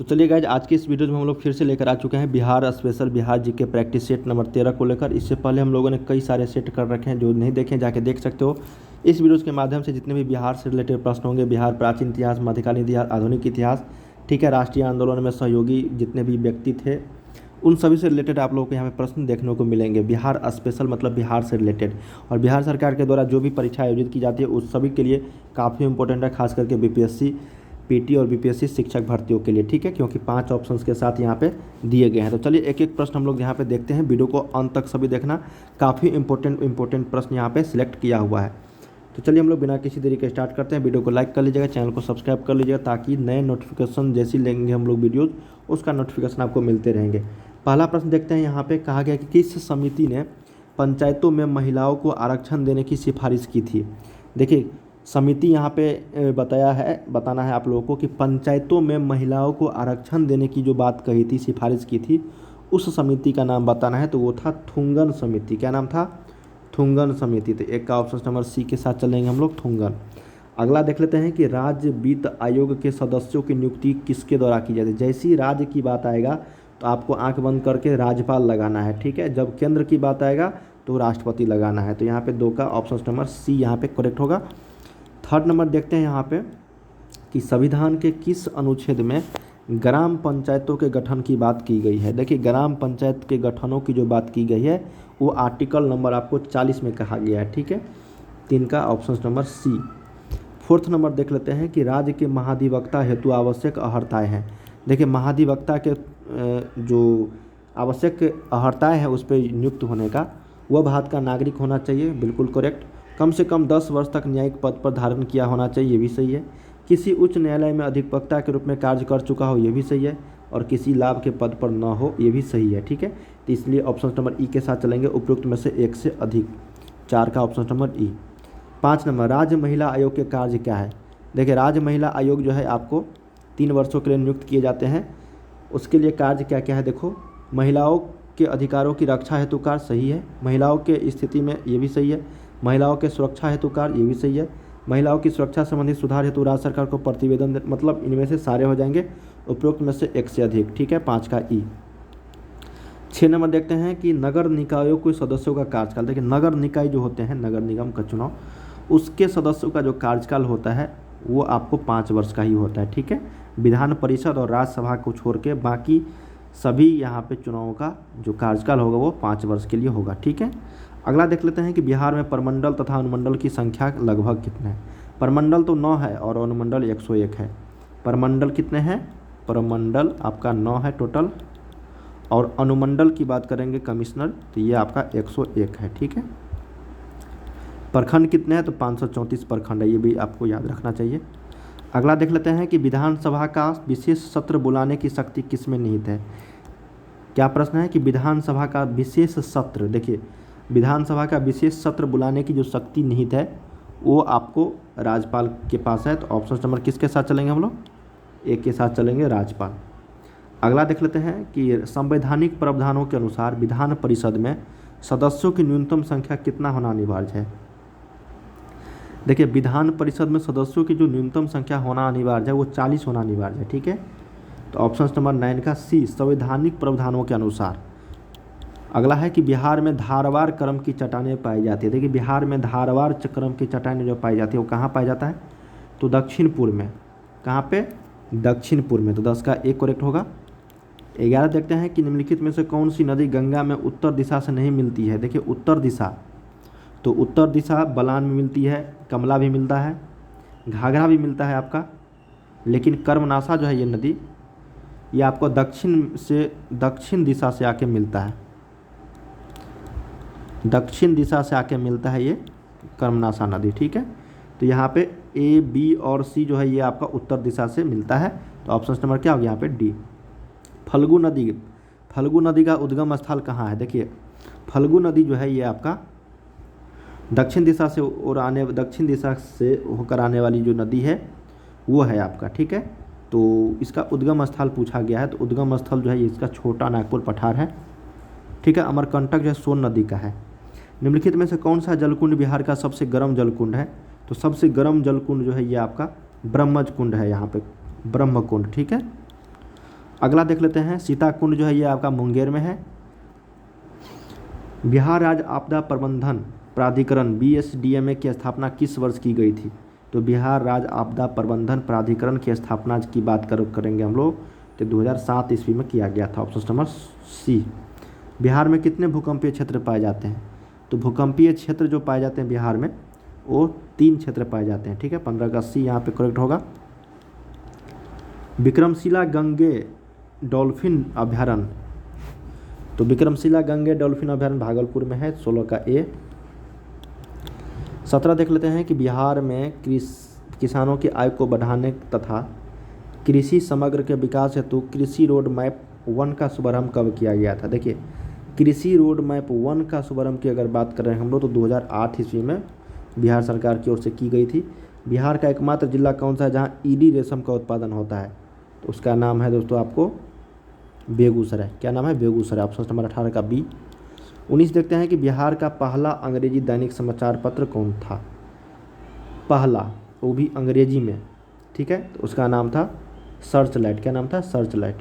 तो चलिए गाइज, आज की इस वीडियो में हम लोग फिर से लेकर आ चुके हैं Bihar special Bihar GK practice set number 13 को लेकर। इससे पहले हम लोगों ने कई सारे सेट कर रखे हैं, जो नहीं देखे जाके देख सकते हो। इस वीडियोज़ के माध्यम से जितने भी बिहार से रिलेटेड प्रश्न होंगे, बिहार प्राचीन इतिहास, मध्यकालीन इतिहास, आधुनिक इतिहास, ठीक है, राष्ट्रीय आंदोलन में सहयोगी जितने भी व्यक्ति थे, उन सभी से रिलेटेड आप लोगों को यहाँ पे प्रश्न देखने को मिलेंगे। बिहार स्पेशल मतलब बिहार से रिलेटेड, और बिहार सरकार के द्वारा जो भी परीक्षा आयोजित की जाती है उस सभी के लिए काफ़ी इंपॉर्टेंट है, खास करके बीपीएससी, पीटी और बीपीएससी शिक्षक भर्तियों के लिए, ठीक है, क्योंकि 5 ऑप्शंस के साथ यहाँ पे दिए गए हैं। तो चलिए एक एक प्रश्न हम लोग यहाँ पे देखते हैं। वीडियो को अंत तक सभी देखना, काफ़ी इंपॉर्टेंट प्रश्न यहाँ पे सिलेक्ट किया हुआ है। तो चलिए हम लोग बिना किसी देरी के स्टार्ट करते हैं। वीडियो को लाइक कर लीजिएगा, चैनल को सब्सक्राइब कर लीजिएगा, ताकि नए नोटिफिकेशन जैसी लेंगे हम लोग वीडियोज़, उसका नोटिफिकेशन आपको मिलते रहेंगे। पहला प्रश्न देखते हैं। यहाँ पे कहा गया कि किस समिति ने पंचायतों में महिलाओं को आरक्षण देने की सिफारिश की थी। देखिए, समिति यहाँ पे बताना है आप लोगों को कि पंचायतों में महिलाओं को आरक्षण देने की जो बात कही थी, सिफारिश की थी, उस समिति का नाम बताना है। तो वो था थुंगन समिति। क्या नाम था? थुंगन समिति। तो एक का ऑप्शन नंबर सी के साथ चलेंगे हम लोग, थुंगन। अगला देख लेते हैं कि राज्य वित्त आयोग के सदस्यों की नियुक्ति किसके द्वारा की जाती है। जैसे ही राज्य की बात आएगा तो आपको आंख बंद करके राज्यपाल लगाना है, ठीक है। जब केंद्र की बात आएगा तो राष्ट्रपति लगाना है। तो यहाँ पे 2 का ऑप्शन नंबर सी यहाँ पे करेक्ट होगा। थर्ड नंबर देखते हैं यहाँ पे कि संविधान के किस अनुच्छेद में ग्राम पंचायतों के गठन की बात की गई है। देखिए, ग्राम पंचायत के गठनों की जो बात की गई है वो आर्टिकल नंबर आपको 40 में कहा गया है, ठीक है। 3 का option number C. Fourth number देख लेते हैं कि राज्य के महाधिवक्ता हेतु आवश्यक अहर्ताएँ हैं। देखिए, महाधिवक्ता के जो आवश्यक अहर्ताएँ हैं उस पर नियुक्त होने का, वह भारत का नागरिक होना चाहिए, बिल्कुल करेक्ट। कम से कम 10 वर्ष तक न्यायिक पद पर धारण किया होना चाहिए, ये भी सही है। किसी उच्च न्यायालय में अधिवक्ता के रूप में कार्य कर चुका हो, ये भी सही है। और किसी लाभ के पद पर न हो, ये भी सही है, ठीक है। तो इसलिए ऑप्शन नंबर ई के साथ चलेंगे, उपयुक्त में से एक से अधिक। 4 का ऑप्शन नंबर ई। 5 नंबर, राज्य महिला आयोग के कार्य क्या है। देखिए, राज्य महिला आयोग जो है आपको 3 वर्षों के लिए नियुक्त किए जाते हैं। उसके लिए कार्य क्या क्या है, देखो, महिलाओं के अधिकारों की रक्षा हेतु कार्य, सही है। महिलाओं के स्थिति में, ये भी सही है। महिलाओं के सुरक्षा हेतु कार्य, ये भी सही है। महिलाओं की सुरक्षा संबंधी सुधार हेतु राज्य सरकार को प्रतिवेदन, मतलब इनमें से सारे हो जाएंगे, उपयुक्त में से एक से अधिक, ठीक है। 5 का ई। 6 नंबर देखते हैं कि नगर निकायों के सदस्यों का कार्यकाल। देखिए, नगर निकाय जो होते हैं, नगर निगम का चुनाव, उसके सदस्यों का जो कार्यकाल होता है वो आपको 5 वर्ष का ही होता है, ठीक है। विधान परिषद और राज्यसभा को छोड़ के बाकी सभी यहाँ पे चुनावों का जो कार्यकाल होगा वो 5 वर्ष के लिए होगा, ठीक है। अगला देख लेते हैं कि बिहार में प्रमंडल तथा अनुमंडल की संख्या लगभग कितने हैं। प्रमंडल तो 9 है और अनुमंडल 101 है। प्रमंडल कितने हैं? प्रमंडल आपका 9 है टोटल, और अनुमंडल की बात करेंगे कमिश्नर, तो ये आपका 101 है, ठीक है। प्रखंड कितने हैं? तो 534 प्रखंड है, ये भी आपको याद रखना चाहिए। अगला देख लेते हैं कि विधानसभा का विशेष सत्र बुलाने की शक्ति किसमें निहित है। क्या प्रश्न है कि विधानसभा का विशेष सत्र, देखिए, विधानसभा का विशेष सत्र बुलाने की जो शक्ति निहित है वो आपको राज्यपाल के पास है। तो ऑप्शन नंबर किसके साथ चलेंगे हम लोग? एक के साथ चलेंगे, राज्यपाल। अगला देख लेते हैं कि संवैधानिक प्रावधानों के अनुसार विधान परिषद में सदस्यों की न्यूनतम संख्या कितना होना अनिवार्य है। देखिए, विधान परिषद में सदस्यों की जो न्यूनतम संख्या होना अनिवार्य है वो 40 होना अनिवार्य है, ठीक है। तो ऑप्शन नंबर 9 का सी, संवैधानिक प्रावधानों के अनुसार। अगला है कि बिहार में धारवार क्रम की चट्टानें पाई जाती है। देखिए, बिहार में धारवार क्रम की चट्टानें जो पाई जाती है वो कहाँ पाया जाता है? तो दक्षिण पूर्व में। कहाँ पे? दक्षिण पूर्व में। तो 10 का एक करेक्ट होगा। 11 देखते हैं कि निम्नलिखित में से कौन सी नदी गंगा में उत्तर दिशा से नहीं मिलती है। देखिए, उत्तर दिशा, तो उत्तर दिशा बलान में मिलती है, कमला भी मिलता है, घाघरा भी मिलता है आपका, लेकिन कर्मनाशा जो है ये नदी, ये आपको दक्षिण दिशा से आके मिलता है। दक्षिण दिशा से आके मिलता है ये कर्मनाशा नदी, ठीक है। तो यहाँ पे ए, बी और सी जो है ये आपका उत्तर दिशा से मिलता है। तो ऑप्शन नंबर क्या हो गया यहाँ पे? डी। फल्गु नदी, फल्गु नदी का उद्गम स्थल कहाँ है? देखिए, फल्गु नदी जो है ये आपका दक्षिण दिशा से होकर आने वाली जो नदी है वो है आपका, ठीक है। तो इसका उद्गम स्थल पूछा गया है, तो उद्गम स्थल जो है इसका छोटा नागपुर पठार है, ठीक है। अमरकंटक जो है सोन नदी का है। निम्नलिखित में से कौन सा जलकुंड बिहार का सबसे गर्म जलकुंड है? तो सबसे गर्म जलकुंड जो है ये आपका ब्रह्मज कुंड है, यहाँ पे ब्रह्म कुंड, ठीक है। अगला देख लेते हैं, सीताकुंड जो है ये आपका मुंगेर में है। बिहार राज्य आपदा प्रबंधन प्राधिकरण BSDMA की स्थापना किस वर्ष की गई थी? तो बिहार राज्य आपदा प्रबंधन प्राधिकरण की स्थापना की बात करेंगे हम लोग तो 2007 ईस्वी में किया गया था। Option number C. बिहार में कितने भूकंपीय क्षेत्र पाए जाते हैं? तो भूकंपीय क्षेत्र जो पाए जाते हैं बिहार में वो 3 क्षेत्र पाए जाते हैं, ठीक है। 15 का सी यहाँ पे करेक्ट होगा। विक्रमशिला गंगे डॉल्फिन अभ्यारण्य, तो विक्रमशिला गंगे डॉल्फिन अभ्यारण्य भागलपुर में है। 16 का ए। 17 देख लेते हैं कि बिहार में किसानों की आय को बढ़ाने तथा कृषि समग्र के विकास हेतु कृषि रोड मैप 1 का शुभारंभ कब किया गया था? देखिए, कृषि रोड मैप 1 का शुभारंभ की अगर बात कर रहे हैं हम लोग तो 2008 ईस्वी में बिहार सरकार की ओर से की गई थी। बिहार का एकमात्र जिला कौन सा है जहाँ ईडी रेशम का उत्पादन होता है? तो उसका नाम है दोस्तों आपको बेगूसराय। क्या नाम है? बेगूसराय। ऑप्शन नंबर 18 का बी। 19 देखते हैं कि बिहार का पहला अंग्रेजी दैनिक समाचार पत्र कौन था? पहला, वो भी अंग्रेजी में, ठीक है। तो उसका नाम था सर्च लाइट। क्या नाम था? Search light.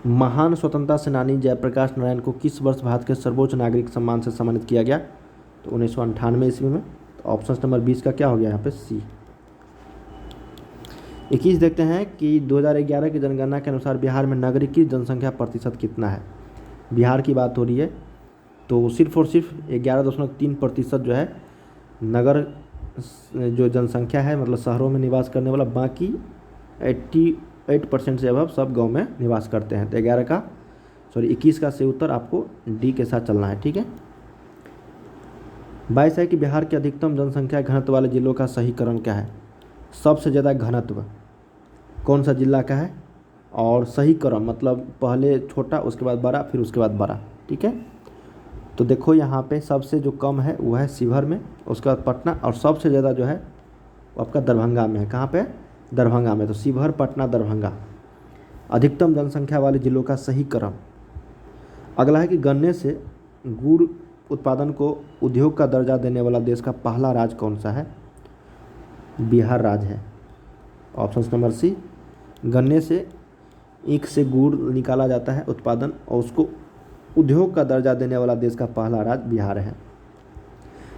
महान स्वतंत्रता सेनानी जयप्रकाश नारायण को किस वर्ष भारत के सर्वोच्च नागरिक सम्मान से सम्मानित किया गया? तो 1998 ईस्वी में। तो ऑप्शन नंबर 20 का क्या हो गया यहाँ पे? सी। 21 देखते हैं कि 2011 की जनगणना के अनुसार बिहार में नागरिक जनसंख्या प्रतिशत कितना है? बिहार की बात हो रही है तो सिर्फ और सिर्फ 11.3% जो है नगर जो जनसंख्या है, मतलब शहरों में निवास करने वाला, बाकी 88% से अब सब गांव में निवास करते हैं। तो 21 का सही उत्तर आपको डी के साथ चलना है, ठीक है। 22 है कि बिहार के अधिकतम जनसंख्या घनत्व वाले जिलों का सही क्रम क्या है? सबसे ज़्यादा घनत्व कौन सा जिला का है, और सही क्रम मतलब पहले छोटा उसके बाद बड़ा फिर उसके बाद बड़ा, ठीक है। तो देखो यहाँ पे सबसे जो कम है वो है शिवहर में, उसके बाद पटना, और सबसे ज़्यादा जो है वो आपका दरभंगा में है। कहाँ पे? दरभंगा में। तो शिवहर, पटना, दरभंगा अधिकतम जनसंख्या वाले जिलों का सही क्रम। अगला है कि गन्ने से गुड़ उत्पादन को उद्योग का दर्जा देने वाला देश का पहला राज्य कौन सा है? बिहार राज्य है। Option number C. गन्ने से ईख से गुड़ निकाला जाता है उत्पादन, और उसको उद्योग का दर्जा देने वाला देश का पहला राज्य बिहार है।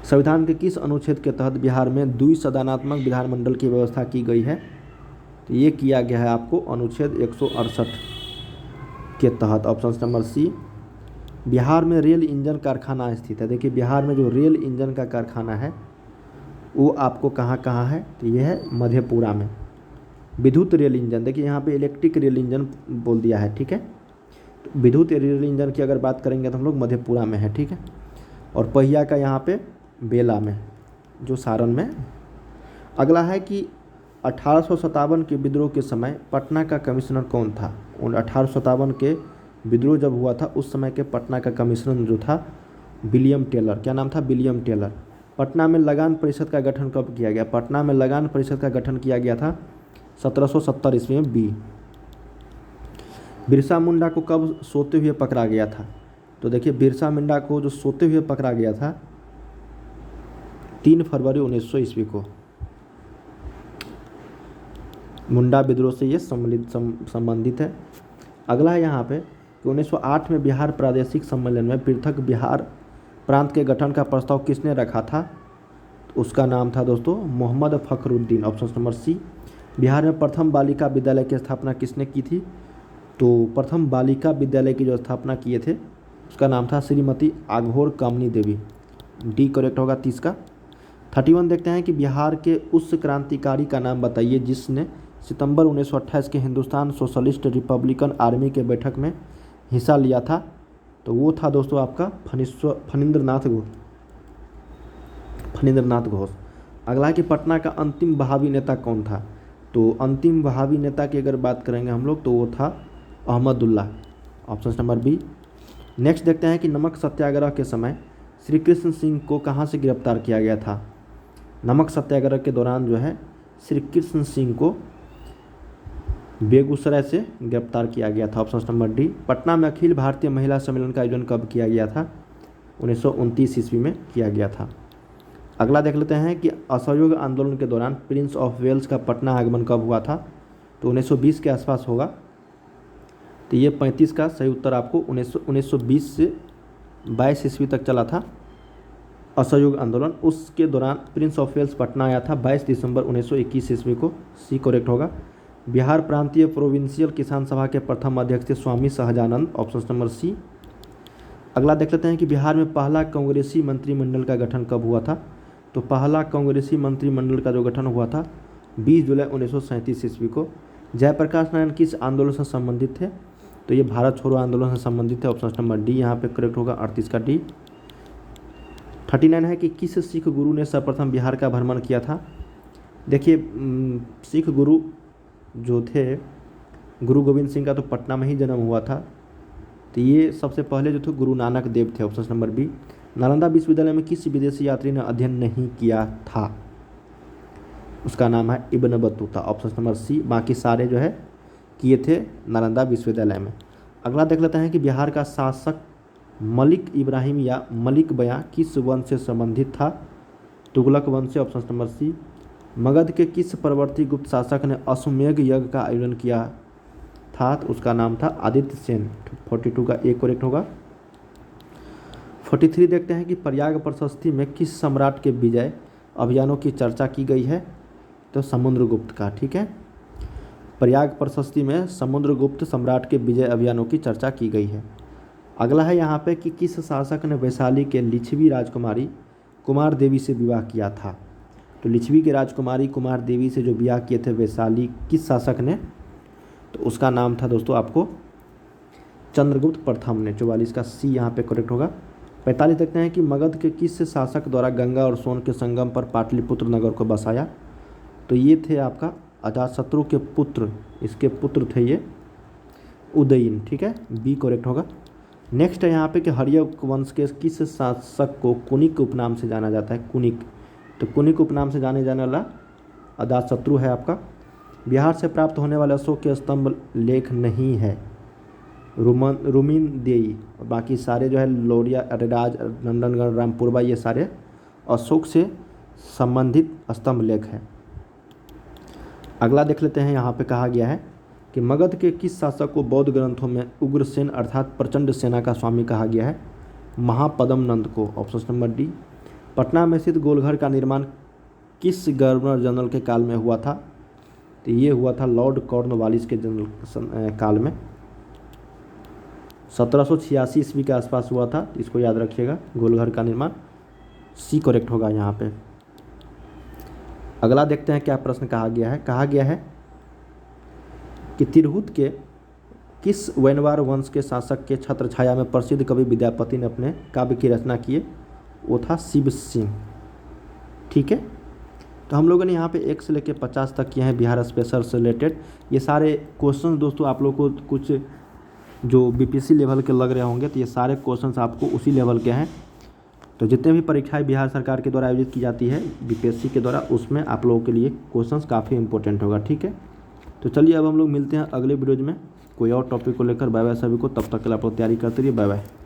संविधान के किस अनुच्छेद के तहत बिहार में द्विसदनात्मक विधानमंडल की व्यवस्था की गई है? तो ये किया गया है आपको अनुच्छेद 168 के तहत। Option number C. बिहार में रेल इंजन कारखाना स्थित है। देखिए, बिहार में जो रेल इंजन का कारखाना है वो आपको कहाँ कहाँ है? तो ये है मधेपुरा में। विद्युत रेल इंजन, देखिए यहाँ पे इलेक्ट्रिक रेल इंजन बोल दिया है, ठीक है। तो विद्युत रेल इंजन की अगर बात करेंगे तो हम लोग मधेपुरा में है, ठीक है। और पहिया का यहाँ पे बेला में, जो सारण में। अगला है कि 1857 के विद्रोह के समय पटना का कमिश्नर कौन था? उन 1857 के विद्रोह जब हुआ था उस समय के पटना का कमिश्नर जो था विलियम टेलर। क्या नाम था? William Taylor. पटना में लगान परिषद का गठन कब किया गया? पटना में लगान परिषद का गठन किया गया था 1770 ईस्वी में। बी। बिरसा मुंडा को कब सोते हुए पकड़ा गया था? तो देखिए, बिरसा मुंडा को जो सोते हुए पकड़ा गया था 3 फरवरी 1900 ईस्वी को। मुंडा विद्रोह से ये संबंधित है। अगला है यहाँ पे कि 1908 में बिहार प्रादेशिक सम्मेलन में पृथक बिहार प्रांत के गठन का प्रस्ताव किसने रखा था? तो उसका नाम था दोस्तों Mohammad Fakhruddin. Option number C. Bihar में प्रथम बालिका विद्यालय की स्थापना किसने की थी? तो प्रथम बालिका विद्यालय की जो स्थापना किए थे उसका नाम था श्रीमती आघोर कामनी देवी। डी करेक्ट होगा 30 का। 31 देखते हैं कि बिहार के उस क्रांतिकारी का नाम बताइए जिसने सितंबर 1928 के हिंदुस्तान सोशलिस्ट रिपब्लिकन आर्मी के बैठक में हिस्सा लिया था। तो वो था दोस्तों आपका फणींद्रनाथ घोष। अगला है कि पटना का अंतिम बहावी नेता कौन था? तो अंतिम बहावी नेता की अगर बात करेंगे हम लोग तो वो था Ahmadullah. Option number B. Next देखते हैं कि नमक सत्याग्रह के समय श्री कृष्ण सिंह को कहाँ से गिरफ्तार किया गया था? नमक सत्याग्रह के दौरान जो है श्री कृष्ण सिंह को बेगूसराय से गिरफ्तार किया गया था। Option number D. पटना में अखिल भारतीय महिला सम्मेलन का आयोजन कब किया गया था? 1929 ईस्वी में किया गया था। अगला देख लेते हैं कि असहयोग आंदोलन के दौरान प्रिंस ऑफ वेल्स का पटना आगमन कब हुआ था? तो 1920 के आसपास होगा। तो ये 35 का सही उत्तर आपको 1920 से 22 ईस्वी तक चला था असहयोग आंदोलन। उसके दौरान प्रिंस ऑफ वेल्स पटना आया था 22 दिसंबर 1921 ईस्वी को, सी करेक्ट होगा। बिहार प्रांतीय प्रोविंशियल किसान सभा के प्रथम अध्यक्ष थे स्वामी सहजानंद, ऑप्शन नंबर सी। अगला देख लेते हैं कि बिहार में पहला कांग्रेसी मंत्रिमंडल का गठन कब हुआ था। तो पहला कांग्रेसी मंत्रिमंडल का जो गठन हुआ था 20 जुलाई 1937 ईस्वी को। जयप्रकाश नारायण किस आंदोलन से संबंधित थे। तो ये भारत छोड़ो आंदोलन से संबंधित है, ऑप्शन नंबर डी यहाँ पे करेक्ट होगा, 38 का डी। 39 है कि किस सिख गुरु ने सर्वप्रथम बिहार का भ्रमण किया था। देखिए सिख गुरु जो थे गुरु गोविंद सिंह का तो पटना में ही जन्म हुआ था, तो ये सबसे पहले जो थे गुरु नानक देव थे, ऑप्शन नंबर बी। नालंदा विश्वविद्यालय में किस विदेशी यात्री ने अध्ययन नहीं किया था। उसका नाम है Ibn Battuta, option number C. बाकी सारे जो है किए थे नालंदा विश्वविद्यालय में। अगला देख लेते हैं कि बिहार का शासक मलिक इब्राहिम या मलिक बयां किस वंश से संबंधित था। तुगलक वंश से, ऑप्शन नंबर सी। मगध के किस परवर्ती गुप्त शासक ने अश्वमेध यज्ञ का आयोजन किया था। तो उसका नाम था आदित्य सेन, 42 का ए करेक्ट होगा। 43 देखते हैं कि प्रयाग प्रशस्ति में किस सम्राट के विजय अभियानों की चर्चा की गई है। तो समुद्रगुप्त का, ठीक है। प्रयाग प्रशस्ति में समुद्रगुप्त सम्राट के विजय अभियानों की चर्चा की गई है। अगला है यहाँ पे कि किस शासक ने वैशाली के लिच्छवी राजकुमारी कुमार देवी से विवाह किया था। तो लिच्छवी के राजकुमारी कुमार देवी से जो विवाह किए थे वैशाली किस शासक ने। तो उसका नाम था दोस्तों आपको चंद्रगुप्त प्रथम ने, 44 का सी यहाँ पे करेक्ट होगा। 45 देखते हैं कि मगध के किस शासक द्वारा गंगा और सोन के संगम पर पाटलिपुत्र नगर को बसाया। तो ये थे आपका अजातशत्रु के पुत्र, इसके पुत्र थे ये उदयन, ठीक है, बी करेक्ट होगा। नेक्स्ट है यहाँ पे कि हर्यक वंश के किस शासक को कुनिक उपनाम से जाना जाता है। कुनिक, तो कुनिक उपनाम से जाने जाने वाला अजातशत्रु है आपका। बिहार से प्राप्त होने वाले अशोक के स्तंभ लेख नहीं है रुमिन देई, और बाकी सारे जो है लोरिया, अरेराज, नंदनगढ़, रामपुरवा, ये सारे अशोक से संबंधित स्तंभ लेख है। अगला देख लेते हैं, यहाँ पे कहा गया है कि मगध के किस शासक को बौद्ध ग्रंथों में उग्रसेन अर्थात प्रचंड सेना का स्वामी कहा गया है। महापद्म नंद को, ऑप्शन नंबर डी। पटना में स्थित गोलघर का निर्माण किस गवर्नर जनरल के काल में हुआ था। तो ये हुआ था लॉर्ड कॉर्नवालिस के जनरल काल में, 1786 ईस्वी के आसपास हुआ था। इसको याद रखिएगा, गोलघर का निर्माण, सी करेक्ट होगा यहाँ पे। अगला देखते हैं क्या प्रश्न कहा गया है। कहा गया है कि तिरहुत के किस वैनवार वंश के शासक के छत्र छाया में प्रसिद्ध कवि विद्यापति ने अपने काव्य की रचना की है। वो था शिव सिंह, ठीक है। तो हम लोगों ने यहाँ पे 1 से लेकर 50 तक किए हैं बिहार स्पेशल से रिलेटेड। ये सारे क्वेश्चन दोस्तों आप लोग को कुछ जो बीपीएससी लेवल के लग रहे होंगे, तो ये सारे क्वेश्चंस आपको उसी लेवल के हैं। तो जितने भी परीक्षाएं बिहार सरकार के द्वारा आयोजित की जाती है बीपीएससी के द्वारा, उसमें आप लोगों के लिए क्वेश्चंस काफ़ी इंपॉर्टेंट होगा, ठीक है। तो चलिए अब हम लोग मिलते हैं अगले वीडियोज में कोई और टॉपिक को लेकर। बाय बाय सभी को, तब तक के लिए आप लोग तैयारी करते रहिए। Bye bye.